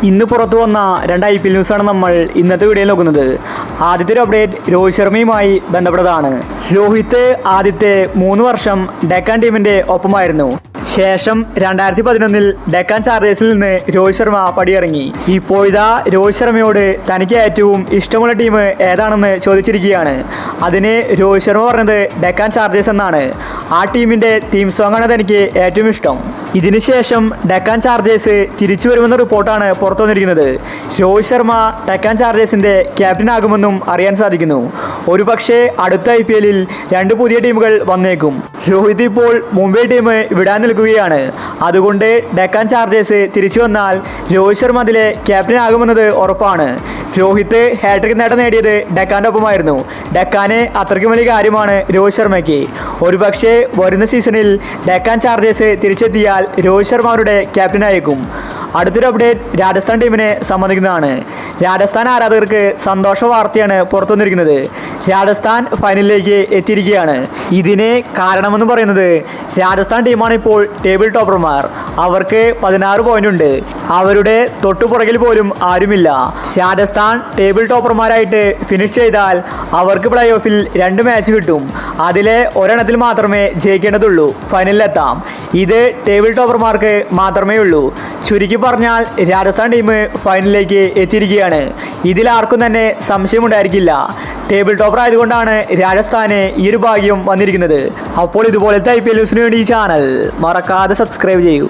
ഇന്ന് പുറത്തു വന്ന രണ്ട് IPL ന്യൂസാണ് നമ്മൾ ഇന്നത്തെ വീഡിയോയിൽ നോക്കുന്നത്. ആദ്യത്തെ ഒരു അപ്ഡേറ്റ് രോഹിത് ശർമ്മയുമായി ബന്ധപ്പെട്ടതാണ്. രോഹിത് ആദ്യത്തെ 3 വർഷം ഡെക്കാൻ ടീമിന്റെ ഒപ്പമായിരുന്നു. ശേഷം 2011 ഡെക്കാൻ ചാർജേഴ്സിൽ നിന്ന് രോഹിത് ശർമ്മ പടിയിറങ്ങി. ഇപ്പോഴിതാ രോഹിത് ശർമ്മയോട് തനിക്ക് ഏറ്റവും ഇഷ്ടമുള്ള ടീം ഏതാണെന്ന് ചോദിച്ചിരിക്കുകയാണ്. അതിന് രോഹിത് ശർമ്മ പറഞ്ഞത് ഡെക്കാൻ ചാർജേഴ്സ് എന്നാണ്. ആ ടീമിന്റെ തീം സോങ് ആണ് തനിക്ക് ഏറ്റവും ഇഷ്ടം. ഇതിനുശേഷം ഡെക്കാൻ ചാർജേഴ്സ് തിരിച്ചു വരുമെന്ന റിപ്പോർട്ടാണ് പുറത്തു വന്നിരിക്കുന്നത്. രോഹിത് ശർമ്മ ഡെക്കാൻ ചാർജേഴ്സിന്റെ ക്യാപ്റ്റൻ ആകുമെന്നും അറിയാൻ സാധിക്കുന്നു. ഒരുപക്ഷെ അടുത്ത IPL 2 പുതിയ ടീമുകൾ വന്നേക്കും. രോഹിത് ഇപ്പോൾ മുംബൈ ടീം വിടാൻ നിൽക്കുകയാണ്. അതുകൊണ്ട് ഡെക്കാൻ ചാർജേഴ്സ് തിരിച്ചു വന്നാൽ രോഹിത് ശർമ്മ അതിലെ ക്യാപ്റ്റൻ ആകുമെന്നത് ഉറപ്പാണ്. രോഹിത് ഹാട്രിക് നേട്ടം നേടിയത് ഡെക്കാൻ്റെ ഒപ്പമായിരുന്നു. ഡെക്കാന് അത്രയ്ക്കും വലിയ കാര്യമാണ് രോഹിത് ശർമ്മയ്ക്ക്. ഒരുപക്ഷെ വരുന്ന സീസണിൽ ഡെക്കാൻ ചാർജേഴ്സ് തിരിച്ചെത്തിയാൽ രോഹിത് ശർമ്മ അവരുടെ ക്യാപ്റ്റനായേക്കും. അടുത്തൊരു അപ്ഡേറ്റ് രാജസ്ഥാൻ ടീമിനെ സംബന്ധിക്കുന്നതാണ്. രാജസ്ഥാൻ ആരാധകർക്ക് സന്തോഷ വാർത്തയാണ് പുറത്തു വന്നിരിക്കുന്നത്. രാജസ്ഥാൻ ഫൈനലിലേക്ക് എത്തിയിരിക്കുകയാണ്. ഇതിന് കാരണമെന്ന് പറയുന്നത് രാജസ്ഥാൻ ടീമാണ് ഇപ്പോൾ ടേബിൾ ടോപ്പർമാർ. അവർക്ക് 16 പോയിന്റ് ഉണ്ട്. അവരുടെ തൊട്ടുപുറകിൽ പോലും ആരുമില്ല. രാജസ്ഥാൻ ടേബിൾ ടോപ്പർമാരായിട്ട് ഫിനിഷ് ചെയ്താൽ അവർക്ക് പ്ലേ ഓഫിൽ 2 മാച്ച് കിട്ടും. അതിലെ ഒരെണ്ണത്തിൽ മാത്രമേ ജയിക്കേണ്ടതുള്ളൂ. ഫൈനലിലെത്താം. ഇത് ടേബിൾ ടോപ്പർമാർക്ക് മാത്രമേ ഉള്ളൂ. ചുരുക്കി പറഞ്ഞാൽ രാജസ്ഥാൻ ടീം ഫൈനലിലേക്ക് എത്തിയിരിക്കുകയാണ്. ഇതിൽ ആർക്കും തന്നെ സംശയമുണ്ടായിരിക്കില്ല. ടേബിൾ ടോപ്പർ ആയതുകൊണ്ടാണ് രാജസ്ഥാന് ഈ ഒരു ഭാഗ്യം വന്നിരിക്കുന്നത്. അപ്പോൾ ഇതുപോലത്തെ IPL ന്യൂസിന് വേണ്ടി ഈ ചാനൽ മറക്കാതെ സബ്സ്ക്രൈബ് ചെയ്യൂ.